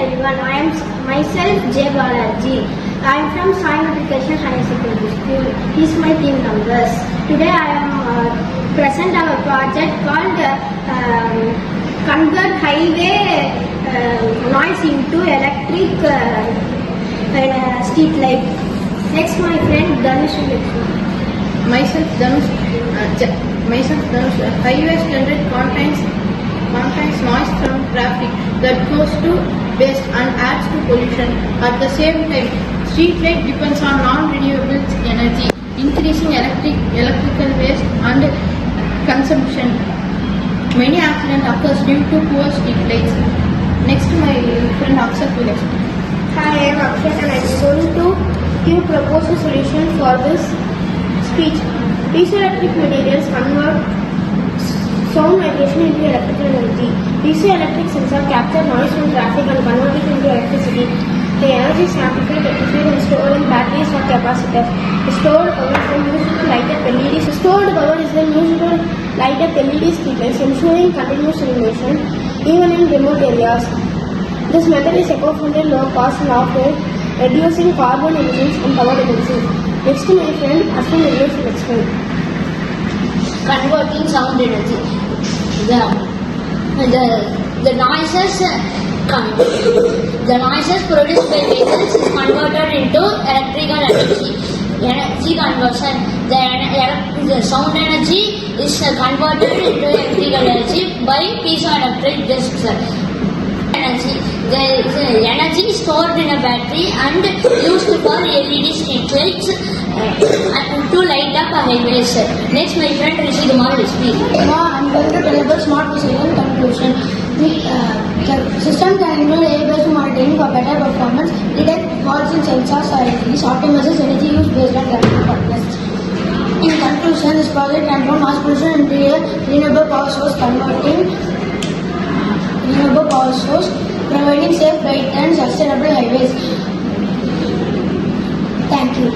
everyone. I am myself J. Balaji. I am from Sai Matriculation Higher Secondary School. He is my team members. Today I am present our project called Convert Highway Noise into Electric Street Light. Next my friend Dhanush will explain. Myself Dhanush. Highway standard contains noise from traffic that goes to waste and adds to pollution. At the same time, street light depends on non-renewable energy, increasing electrical waste and consumption. Many accidents occur due to poor street lights. Next, my friend Akshat will explain. Hi, I am Akshat and I am going to give propose a solution for this speech. Piezoelectric materials convert sound vibration into electrical energy. Piezoelectric sensor capture noise from traffic and convert it into electricity. The energy is amplified, rectified and stored in batteries or capacitors. The stored power is then used to light up LEDs. The stored power is then used to light up LED streetlights, ensuring continuous illumination even in remote areas. This method is eco-friendly, low cost and offers reducing carbon emissions and power dependency. Next to my friend Ashwin will explain. Converting sound energy. The noises produced by vehicles is converted into electrical energy. Energy conversion. The sound energy is converted into electrical energy by piezoelectric discs. The energy is stored in a battery and used for LED street lights to light up highways. Next, my friend Rishi Kumar will speak. Now, I am going to tell about smart precision conclusion. The system can enable AI-based monitoring for better performance, detect faults in sensors or LEDs, optimizes energy use based on traffic patterns. In conclusion, this project transforms mass pollution into a renewable power source, providing safe, bright and sustainable highways. Thank you.